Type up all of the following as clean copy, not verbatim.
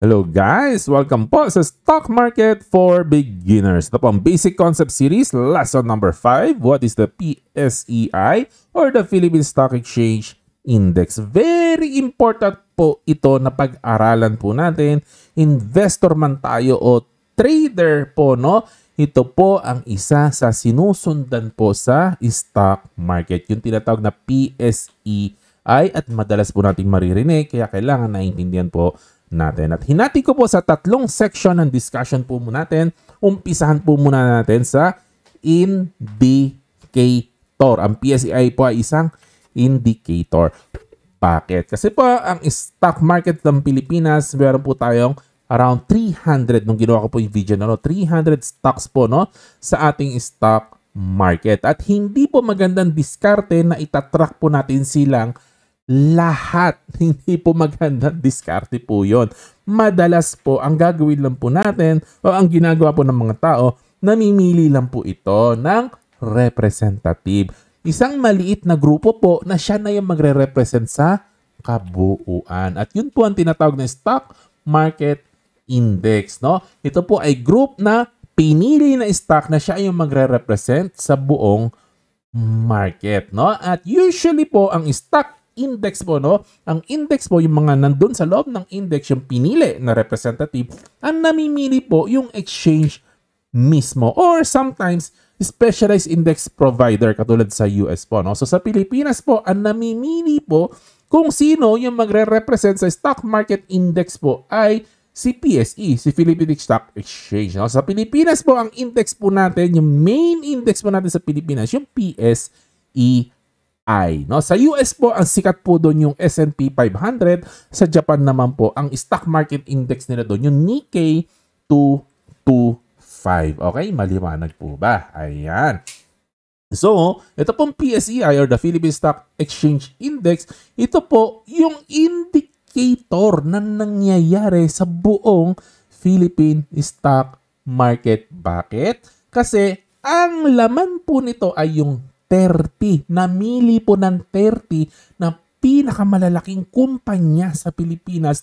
Hello guys! Welcome po sa Stock Market for Beginners. Ito po ang Basic Concept Series, lesson number 5. What is the PSEI or the Philippine Stock Exchange Index? Very important po ito na pag-aralan po natin. Investor man tayo o trader po, no? Ito po ang isa sa sinusundan po sa stock market. Yung tinatawag na PSEI at madalas po nating maririnig kaya kailangan naintindihan po natin. At hinati ko po sa tatlong section ng discussion po muna natin. Umpisahan po muna natin sa indicator. Ang PSEI po ay isang indicator. Bakit? Kasi po ang stock market ng Pilipinas, meron po tayong around 300, nung ginawa ko po yung video na 300 stocks po sa ating stock market. At hindi po magandang diskarte na itatrack po natin silang lahat. Hindi po maganda diskarte po yon. Madalas po, ang gagawin lang po natin o ang ginagawa po ng mga tao, namimili lang po ito ng representative. Isang maliit na grupo po na siya na yung magre-represent sa kabuuan. At yun po ang tinatawag na stock market index. No? Ito po ay group na pinili na stock na siya yung magre-represent sa buong market. No? At usually po, ang stock index po, ang index po, yung mga nandun sa loob ng index, yung pinili na representative, ang namimili po yung exchange mismo or sometimes specialized index provider katulad sa US po. So sa Pilipinas po, ang namimili po kung sino yung magre-represent sa stock market index po ay si PSE, si Philippine Stock Exchange. Sa Pilipinas po, ang index po natin, yung main index po natin sa Pilipinas, yung PSEI. Sa US po, ang sikat po doon yung S&P 500. Sa Japan naman po, ang stock market index nila doon, yung Nikkei 225. Okay? Maliwanag po ba? Ayan. So, ito pong PSEI or the Philippine Stock Exchange Index, ito po yung indicator na nangyayari sa buong Philippine stock market. Bakit? Kasi ang laman po nito ay yung 30. Namili po ng 30 na pinakamalalaking kumpanya sa Pilipinas,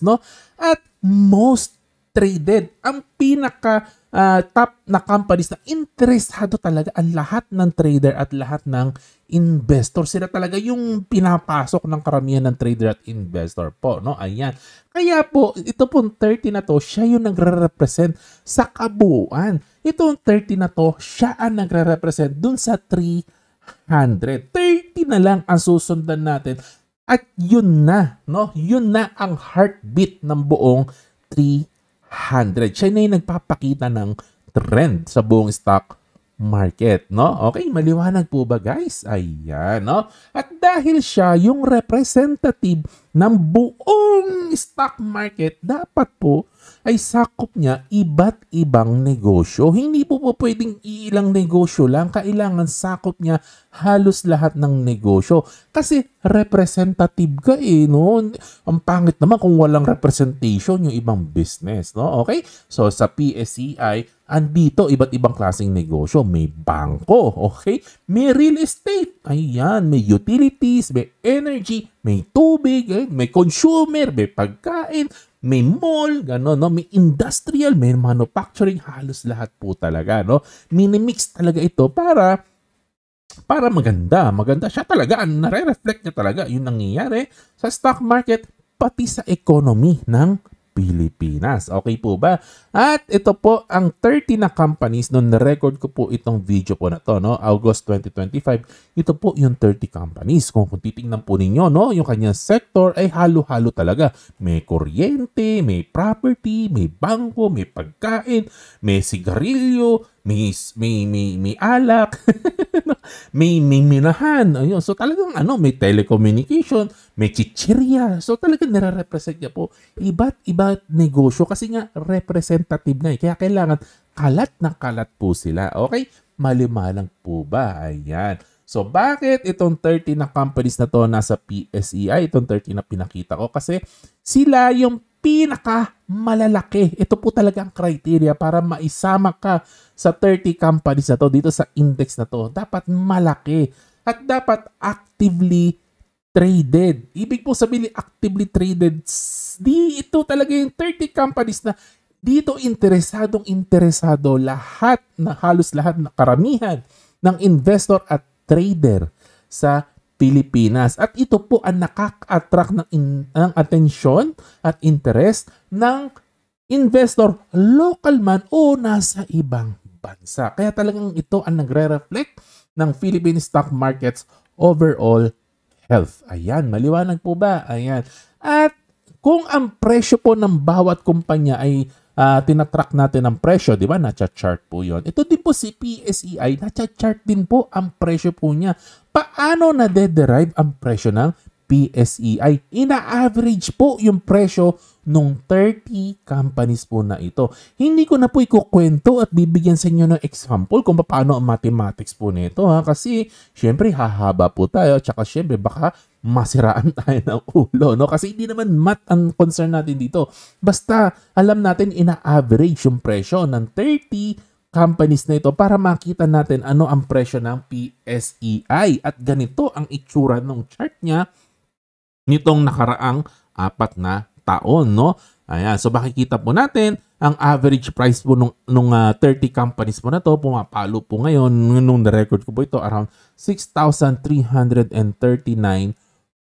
At most traded. Ang pinaka top na companies na interesado talaga ang lahat ng trader at lahat ng investor. Sila talaga yung pinapasok ng karamihan ng trader at investor po, Ayan. Kaya po, ito pong 30 na to, siya yung nagre-represent sa kabuuan. Itong 30 na to, siya ang nagre-represent dun sa 300. 30 na lang ang susundan natin. At yun na, Yun na ang heartbeat ng buong 300. Siya na yung nagpapakita ng trend sa buong stock market, Okay, maliwanag po ba, guys? Ayan, At dahil siya yung representative ng buong stock market, dapat po ay sakop niya iba't ibang negosyo. Hindi po pwedeng ilang negosyo lang. Kailangan sakop niya halos lahat ng negosyo. Kasi representative ka Ang pangit naman kung walang representation yung ibang business, Okay? So sa PSEI, andito iba't ibang klaseng negosyo. May bangko, okay? May real estate. Ayan, may utilities, may energy, may tubig, may consumer, may pagkain, may mall, gano'n, may industrial, may manufacturing, halos lahat po talaga, Minimix talaga ito para maganda. Maganda siya talaga. Nare-reflect niya talaga yung nangyayari sa stock market pati sa economy ng Pilipinas. Okay po ba? At ito po ang 30 na companies nung na-record ko po itong video po na to, August 2025. Ito po yung 30 companies. Kung titingnan po ninyo, yung kanyang sector ay halo-halo talaga. May kuryente, may property, may bangko, may pagkain, may sigarilyo, may alak, may minahan. Ayun. So talagang may telecommunication, may chichirya. So talagang nire-represent niya po iba't iba't negosyo kasi nga representative na. Kaya kailangan kalat na kalat po sila. Okay? Malimalang po ba? Ayan. So bakit itong 30 na companies na to nasa PSEI, itong 30 na pinakita ko? Kasi sila yung pinaka-malalaki. Ito po talaga ang criteria para maisama ka sa 30 companies na to, dito sa index na to. Dapat malaki at dapat actively traded. Ibig po sabihin actively traded Ito talaga yung 30 companies na dito interesado halos lahat na karamihan ng investor at trader sa Pilipinas. At ito po ang nakaka-attract ng atensyon at interest ng investor, local man o nasa ibang bansa. Kaya talagang ito ang nagre-reflect ng Philippine stock market's overall health. Ayan, maliwanag po ba? Ayan. At kung ang presyo po ng bawat kumpanya ay tinatrack natin ang presyo, di ba? Nacha-chart po yon. Ito din po si PSEI, nacha-chart din po ang presyo po niya. Paano na-derive ang presyo ng PSEI? Ina-average po yung presyo nung 30 companies po na ito. Hindi ko na po ikukwento at bibigyan sa inyo ng example kung paano ang mathematics po nito. Kasi syempre hahaba po tayo, tsaka syempre baka masiraan tayo ng ulo, no? Kasi hindi naman math ang concern natin dito. Basta alam natin ina-average yung presyo ng 30 companies na ito para makita natin ano ang presyo ng PSEI. At ganito ang itsura ng chart niya nitong nakaraang 4 na taon, no? Ayan, so makikita po natin ang average price po nung 30 companies po na to, pumapalo po ngayon, nung na-record ko po ito, around 6,339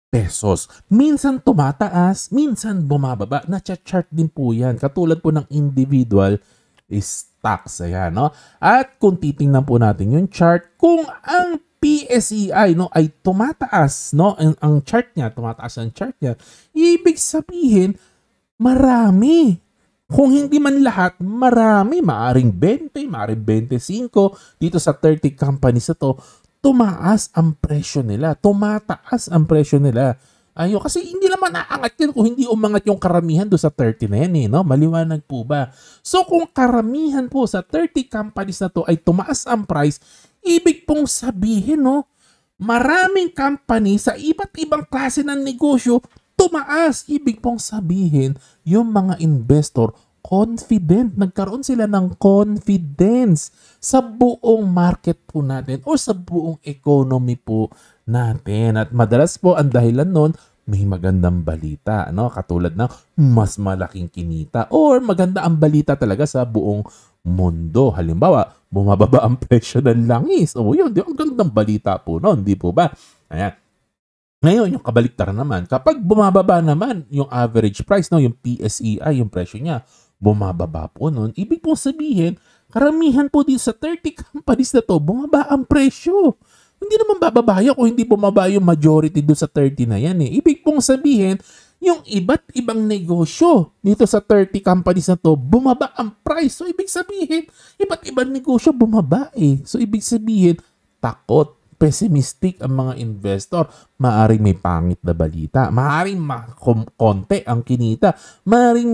pesos. Minsan tumataas, minsan bumababa. Nacha-chart din po yan. Katulad po ng individual stocks. Ayan, no? At kung titingnan po natin yung chart, kung ang PSEI, no, ay tumataas, no, ang chart niya, tumataas ang chart niya, ibig sabihin, marami. Kung hindi man lahat, marami. Maaring 20, maaring 25 dito sa 30 companies na to, tumaas ang presyo nila. Tumataas ang presyo nila. Ayo, kasi hindi naman aangat yan kung hindi umangat yung karamihan do sa 30 na yan, eh, no? Maliwanag po ba? So kung karamihan po sa 30 companies na to ay tumaas ang price, ibig pong sabihin, no, maraming company sa iba't ibang klase ng negosyo tumaas. Ibig pong sabihin, yung mga investor confident. Nagkaroon sila ng confidence sa buong market po natin o sa buong economy po natin. At madalas po ang dahilan nun, may magandang balita, no? Katulad ng mas malaking kinita or maganda ang balita talaga sa buong mundo. Halimbawa, bumababa ang presyo ng langis. O yun, di ang gandang balita po noon, di po ba? Ayan. Ngayon, yung kabaliktaran naman, kapag bumababa naman yung average price, no, yung PSEI, yung presyo niya, bumababa po noon, ibig pong sabihin, karamihan po dito sa 30 companies na to, bumaba ang presyo. Hindi naman bababaya kung hindi bumaba yung majority doon sa 30 na yan, eh. Ibig pong sabihin, yung iba't ibang negosyo dito sa 30 companies na to, bumaba ang price. So, ibig sabihin, iba't ibang negosyo bumaba, eh. So, ibig sabihin, takot, pessimistic ang mga investor. Maaring may pangit na balita. Maaring konti ang kinita. Maaring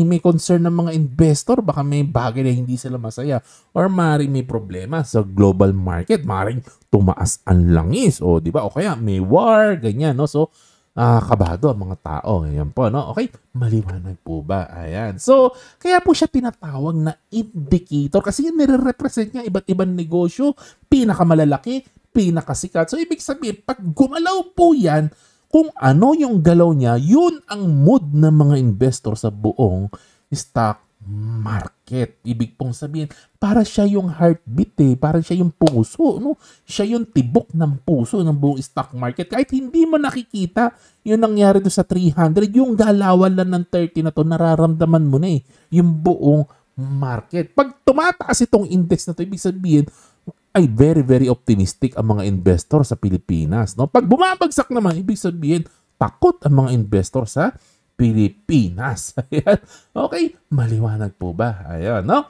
may concern ng mga investor. Baka may bagay na hindi sila masaya. Or maaring may problema sa global market. Maaring tumaas ang langis. O, di ba? O kaya may war, ganyan, no? So, kabado ang mga tao. Ayan po, no? Okay? Maliwanag po ba? Ayan. So, kaya po siya tinatawag na indicator kasi nire-represent niya iba't ibang negosyo, pinakamalalaki, pinakasikat. So, ibig sabihin, pag gumalaw po yan, kung ano yung galaw niya, yun ang mood ng mga investor sa buong stock market. Ibig pong sabihin, para siya yung heartbeat, eh. Para siya yung puso, no? Siya yung tibok ng puso ng buong stock market. Kahit hindi mo nakikita yung nangyari doon sa 300, yung galawan lang ng 30 na to, nararamdaman mo na, eh. Yung buong market. Pag tumataas itong index na to, ibig sabihin, ay very, very optimistic ang mga investor sa Pilipinas, no? Pag bumabagsak naman, ibig sabihin, takot ang mga investor sa Pilipinas. Ayan. Okay, maliwanag po ba? Ayan, no?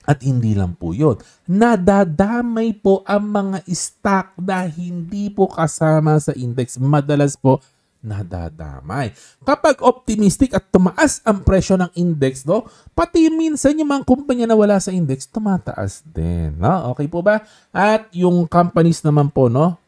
At hindi lang po yun. Nadadamay po ang mga stock na hindi po kasama sa index. Madalas po nadadamay. Kapag optimistic at tumaas ang presyo ng index, no, pati minsan yung mga kumpanya na wala sa index, tumataas din. No? Okay po ba? At yung companies naman po, no,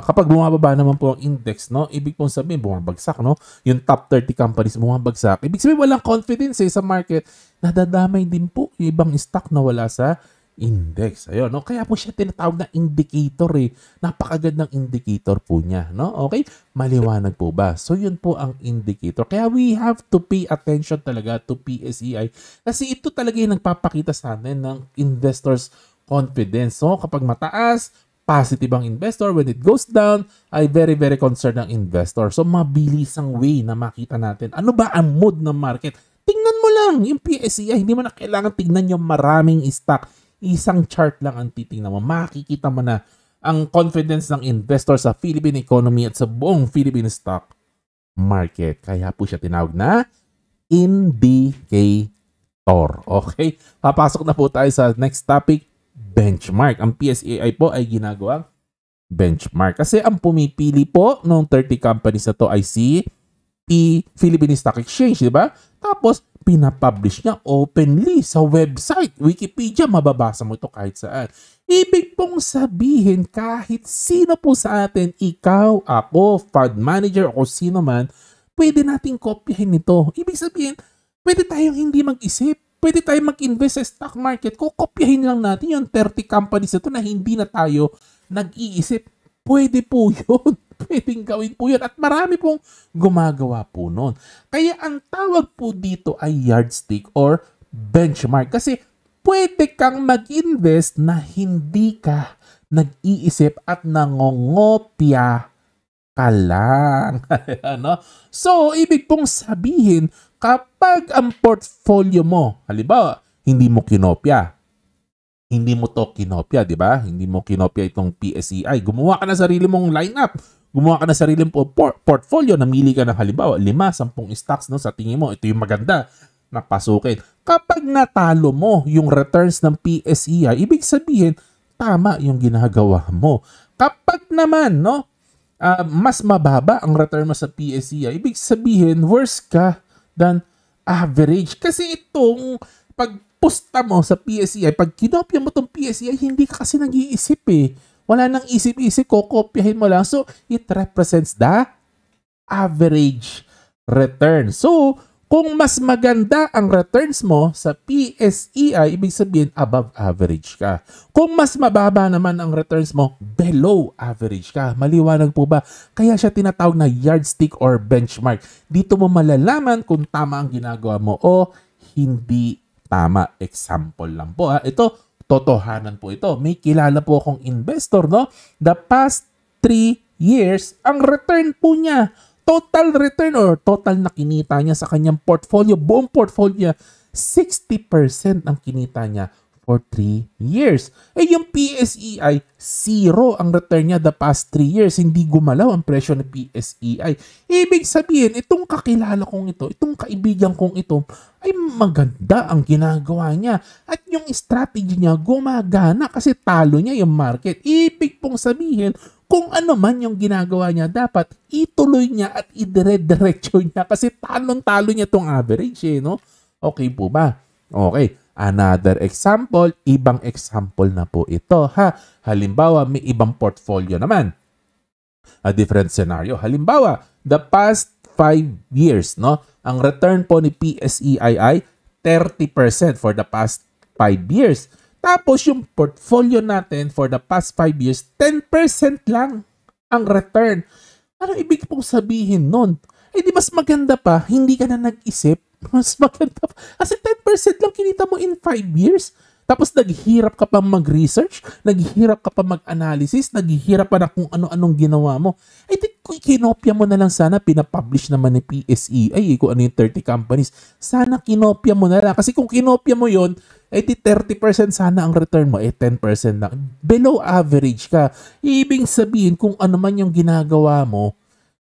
kapag bumababa naman po ang index, no, ibig pong sabihin, bumabagsak, no? Yung top 30 companies bumabagsak. Ibig sabihin, walang confidence sa market. Nadadamay din po yung ibang stock na wala sa index. Ayun, no? Kaya po siya tinatawag na indicator eh. Napakagandang indicator po niya, no? Okay? Maliwanag po ba? So, yun po ang indicator. Kaya we have to pay attention talaga to PSEI kasi ito talaga yung nagpapakita sa atin ng investors' confidence. So, kapag mataas, positive ang investor. When it goes down, ay very, very concerned ang investor. So, mabilis ang way na makita natin. Ano ba ang mood ng market? Tingnan mo lang yung PSEI. Hindi mo na kailangan tingnan yung maraming stock. Isang chart lang ang titingnan mo. Makikita mo na ang confidence ng investor sa Philippine economy at sa buong Philippine stock market. Kaya po siya tinawag na indicator. Okay? Papasok na po tayo sa next topic, benchmark. Ang PSEI po ay ginagawang benchmark. Kasi ang pumipili po ng 30 companies na to ay si Philippine Stock Exchange, di ba? Tapos, pinapublish niya openly sa website. Wikipedia, mababasa mo ito kahit saan. Ibig pong sabihin, kahit sino po sa atin, ikaw, ako, fund manager, o sino man, pwede nating kopyahin ito. Ibig sabihin, pwede tayong hindi mag-isip. Pwede tayong mag-invest sa stock market. Kukopyahin lang natin yung 30 companies na ito na hindi na tayo nag-iisip. Pwede po yun. Pwedeng gawin po yun. At marami pong gumagawa po nun. Kaya ang tawag po dito ay yardstick or benchmark. Kasi pwede kang mag-invest na hindi ka nag-iisip at nangongopya ka lang. Ano? So, ibig pong sabihin, kapag ang portfolio mo, halimbawa, hindi mo kinopya, di ba? Hindi mo kinopya itong PSEI. Gumawa ka na sarili mong lineup. Gumawa ka na sarili mong portfolio. Namili ka ng halimbawa, 5-10 stocks, no? Sa tingin mo, ito yung maganda na pasukin. Kapag natalo mo yung returns ng PSEI, ibig sabihin, tama yung ginagawa mo. Kapag naman, no, mas mababa ang return mo sa PSEI, ibig sabihin, worse ka than average. Kasi itong pagpusta mo sa PSEI, pag kinopya mo itong PSEI, hindi ka kasi nag-iisip eh. Wala nang isip-isip, kokopyahin mo lang. So, it represents the average return. So, kung mas maganda ang returns mo sa PSEI, ibig sabihin above average ka. Kung mas mababa naman ang returns mo, below average ka. Maliwanag po ba? Kaya siya tinatawag na yardstick or benchmark. Dito mo malalaman kung tama ang ginagawa mo o hindi tama. Example lang po. Ito, totohanan po ito. May kilala po akong investor, no? The past 3 years, ang return po niya, total return or total na kinita niya sa kanyang portfolio, buong portfolio, 60% ang kinita niya for 3 years. Eh yung PSEI, 0 ang return niya the past 3 years. Hindi gumalaw ang presyo ng PSEI. Ibig sabihin, itong kakilala kong ito, itong kaibigan kong ito, ay maganda ang ginagawa niya. At yung strategy niya gumagana kasi talo niya yung market. Ibig pong sabihin, kung ano man yung ginagawa niya, dapat ituloy niya at idire-diretso niya kasi talong-talo niya tong average eh, no? Okay po ba? Okay. Another example, ibang example na po ito, ha? Halimbawa, may ibang portfolio naman. A different scenario. Halimbawa, the past 5 years, no? Ang return po ni PSEI ay 30% for the past 5 years. Tapos yung portfolio natin for the past 5 years, 10% lang ang return. Ano ibig pong sabihin nun? Eh di mas maganda pa, hindi ka na nag-isip. Mas maganda pa. Kasi 10% lang kinita mo in 5 years. Tapos naghihirap ka pa mag-research, naghihirap ka pa mag-analysis, naghihirap pa na kung ano-anong ginawa mo. Eh di kinopya mo na lang sana, pinapublish naman ni PSEI kung ano yung 30 companies. Sana kinopya mo na lang. Kasi kung kinopya mo yon, eh di 30% sana ang return mo, eh 10% lang. Below average ka. Ibig sabihin kung ano man yung ginagawa mo,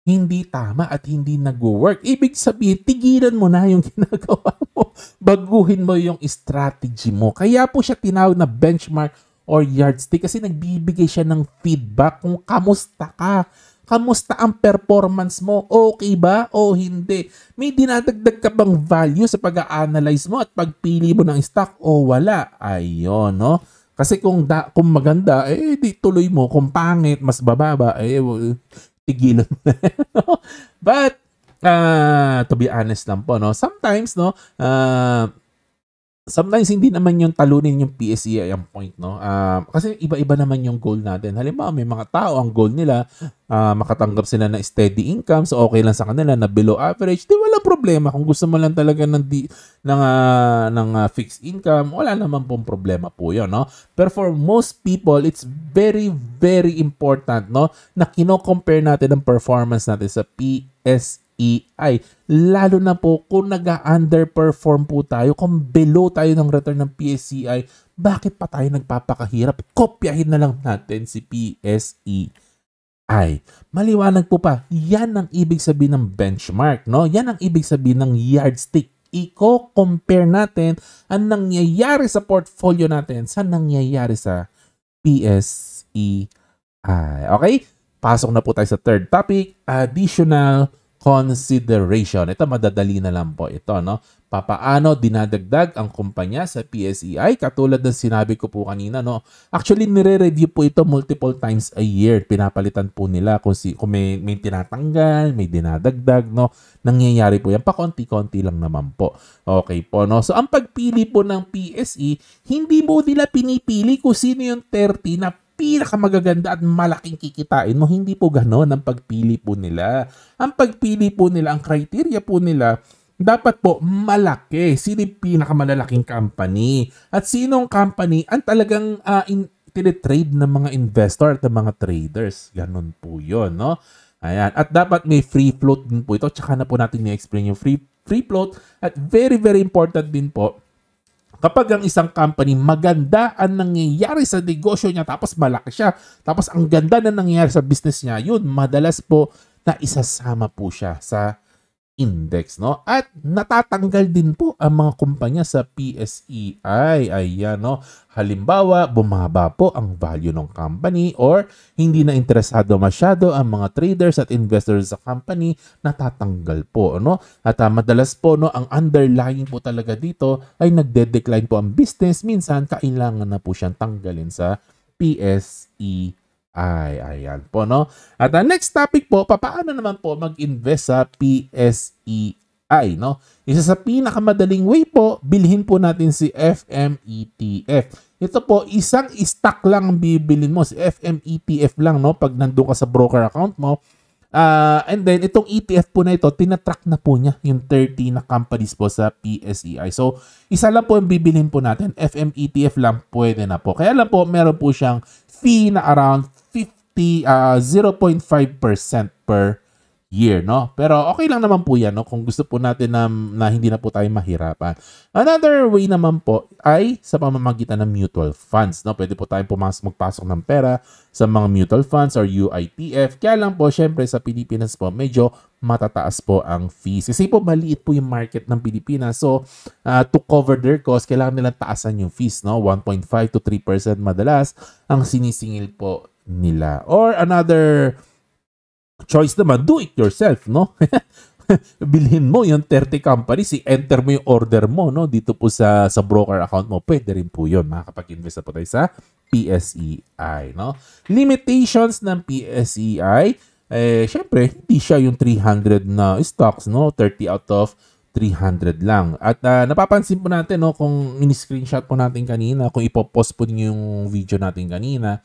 hindi tama at hindi nag-work. Ibig sabihin, tigilan mo na yung ginagawa mo. Baguhin mo yung strategy mo. Kaya po siya tinawag na benchmark or yardstick kasi nagbibigay siya ng feedback kung kamusta ka. Kamusta ang performance mo? Okay ba o hindi? May dinadagdag ka bang value sa pag-a-analyze mo at pagpili mo ng stock o wala? Ayun, no? Kasi kung maganda, eh di tuloy mo. Kung pangit, mas bababa, eh tigilan mo na. No? But, to be honest lang po, no? Sometimes, no, sometimes hindi naman yung talunin yung PSEI ang point, no? Kasi iba-iba naman yung goal natin. Halimbawa, may mga tao, ang goal nila, makatanggap sila ng steady income, so okay lang sa kanila na below average. Di wala problema. Kung gusto mo lang talaga ng fixed income, wala naman pong problema po yun, no? Pero for most people, it's very, very important, no? Na kino-compare natin ang performance natin sa PSEI. Lalo na po kung nag-underperform po tayo, kung below tayo ng return ng PSEI, bakit pa tayo nagpapakahirap? Kopyahin na lang natin si PSEI. Maliwanag po pa, yan ang ibig sabihin ng benchmark, no? Yan ang ibig sabihin ng yardstick. Iko-compare natin ang nangyayari sa portfolio natin sa nangyayari sa PSEI. Okay? Pasok na po tayo sa third topic, additional consideration. Ito, madadali na lang po ito, no? Papaano dinadagdag ang kumpanya sa PSEI? Katulad ng sinabi ko po kanina, no? Actually, nire-review po ito multiple times a year. Pinapalitan po nila kung may tinatanggal, may dinadagdag, no? Nangyayari po yan. Pakonti-konti lang naman po. Okay po, no? So, ang pagpili po ng PSE, hindi mo nila pinipili kung sino yung 30 na pinakamagaganda at malaking kikitain mo. Hindi po gano'n ang pagpili po nila. Ang pagpili po nila, ang criteria po nila, dapat po malaki. Sino yung pinakamalalaking company? At sinong company ang talagang tinitrade ng mga investor at ng mga traders. Ganon po yun, no? Ayan. At dapat may free float din po ito. Tsaka na po natin i-explain yung free float. At very, very important din po, kapag ang isang company maganda ang nangyayari sa negosyo niya, tapos malaki siya, tapos ang ganda na nangyayari sa business niya, yun, madalas po na isasama po siya sa index, no? At natatanggal din po ang mga kumpanya sa PSEI. Ayan, no? Halimbawa, bumaba po ang value ng company or hindi na interesado masyado ang mga traders at investors sa company, natatanggal po, no? At madalas po, no, ang underlying po talaga dito ay nagde-decline po ang business. Minsan, kailangan na po siyang tanggalin sa PSEI. Ayan po, no? At ang next topic po, paano naman po mag-invest sa PSEI, no? Isa sa pinakamadaling way po, bilhin po natin si FMETF. Ito po, isang stock lang ang bibilin mo, si FMETF lang, no? Pag nandun ka sa broker account mo. And then, itong ETF po na ito, tinatrack na po niya yung 30 na companies po sa PSEI. So, isa lang po ang bibilhin po natin, FMETF lang, pwede na po. Kaya lang po, meron po siyang fee na around 0.5% per year, no? Pero okay lang naman po yan, no? Kung gusto po natin na hindi na po tayo mahirapan. Another way naman po ay sa pamamagitan ng mutual funds, no? Pwede po tayong magpasok ng pera sa mga mutual funds or UITF. Kaya lang po, syempre sa Pilipinas po, medyo matataas po ang fees. Kasi po, maliit po yung market ng Pilipinas. So, to cover their cost, kailangan nilang taasan yung fees, no? 1.5 to 3% madalas ang sinisingil po nila. Or another choice naman, do it yourself, no? Bilhin mo yung 30 companies, i-enter mo yung order mo, no? Dito po sa broker account mo, pwede rin po yun. Makakapag-invest na po tayo sa PSEI, no? Limitations ng PSEI, syempre, hindi siya yung 300 na stocks, no? 30 out of 300 lang. At napapansin po natin, no, kung mini-screenshot po natin kanina, kung ipopost po niyo yung video natin kanina,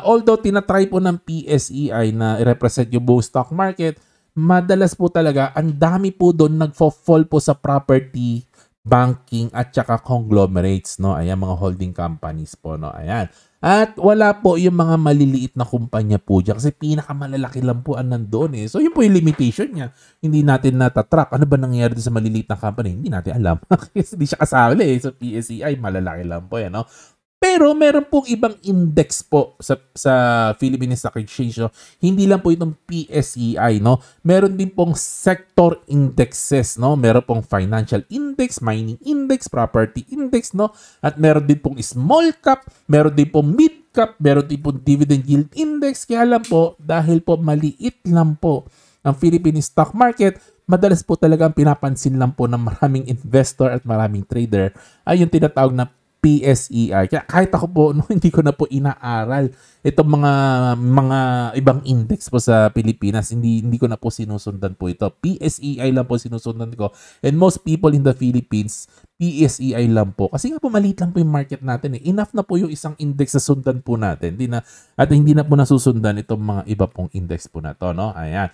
although tinatry po ng PSEI na i-represent yung buong stock market, madalas po talaga, ang dami po doon nagfo-fall po sa property, banking, at saka conglomerates, no? Ayan, mga holding companies po, no? Ayan. At wala po yung mga maliliit na kumpanya po dyan kasi pinakamalalaki lang po ang nandoon eh. So, yun po yung limitation niya. Hindi natin natatrack. Ano ba nangyayari sa maliliit na company? Hindi natin alam. Kasi hindi siya kasali eh. So, PSEI, malalaki lang po yan, no? Pero meron pong ibang index po sa Philippine Stock Exchange. No? Hindi lang po itong PSEI. No? Meron din pong sector indexes. No? Meron pong financial index, mining index, property index. No? At meron din pong small cap, meron din pong mid cap, meron din pong dividend yield index. Kaya lang po, dahil po maliit lang po ang Philippine stock market, madalas po talaga ang pinapansin lang po ng maraming investor at maraming trader ay yung tinatawag na PSEI. Kaya kahit ako po, no, hindi ko na po inaaral itong mga ibang index po sa Pilipinas. Hindi ko na po sinusundan po ito. PSEI lang po sinusundan ko. And most people in the Philippines, PSEI lang po. Kasi nga po maliit lang po yung market natin. Enough na po yung isang index na sundan po natin. Hindi na po nasusundan itong mga iba pong index po na to. No? Ayan.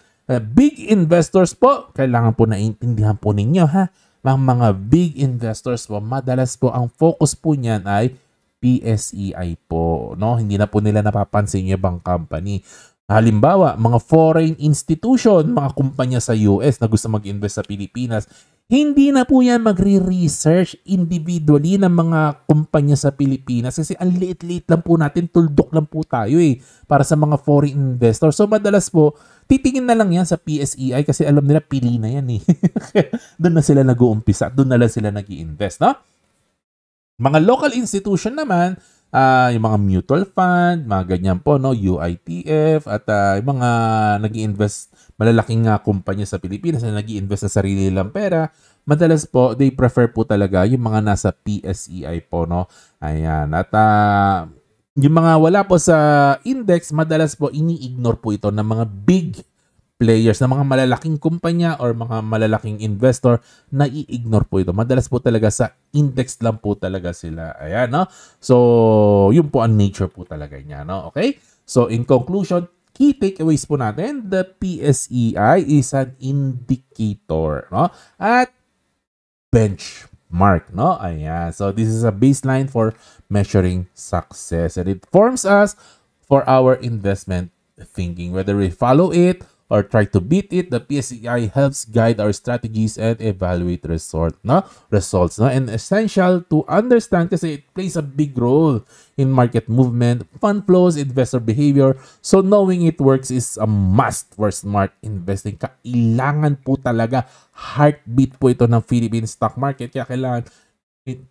Big investors po, kailangan po naintindihan po ninyo ha. Mga big investors po, madalas po ang focus po niyan ay PSEI po. No? Hindi na po nila napapansin yung ibang company. Halimbawa, mga foreign institution, mga kumpanya sa US na gusto mag-invest sa Pilipinas, hindi na po yan magre-research individually ng mga kumpanya sa Pilipinas kasi ang liit-liit lang po natin, tuldok lang po tayo para sa mga foreign investors. So madalas po, titingin na lang yan sa PSEI kasi alam nila pili na yan Doon na sila nag-uumpisa, doon na lang sila nag-i-invest, no? Mga local institution naman, yung mga mutual fund, mga ganyan po, no? UITF, at yung mga nag-i-invest, malalaking kumpanya sa Pilipinas na nag-i-invest sa sarili nilang pera, madalas po, they prefer po talaga yung mga nasa PSEI po, no? Ayan. At yung mga wala po sa index, madalas po ini-ignore po ito ng mga big players, ng mga malalaking kumpanya or mga malalaking investor na i-ignore po ito. Madalas po talaga sa index lang po talaga sila. Ayan, no? So, yun po ang nature po talaga niya, no? Okay? So, in conclusion, key takeaways po natin, the PSEI is an indicator, no? At benchmark, no? Ayan. So, this is a baseline for measuring success. And it forms us for our investment thinking. Whether we follow it or try to beat it, the PSEI helps guide our strategies and evaluate results, no? And essential to understand kasi it plays a big role in market movement, fund flows, investor behavior. So knowing it works is a must for smart investing. Kailangan po talaga, heartbeat po ito ng Philippine stock market. Kaya kailangan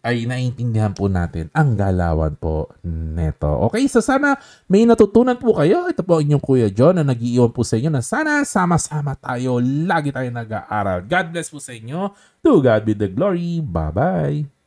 ay naiintindihan po natin ang galawan po neto. Okay, so sana may natutunan po kayo. Ito po inyong Kuya John na nag-iiwan po sa inyo na sana sama-sama tayo, lagi tayo nag-aaral. God bless po sa inyo. To God be the glory. Bye-bye.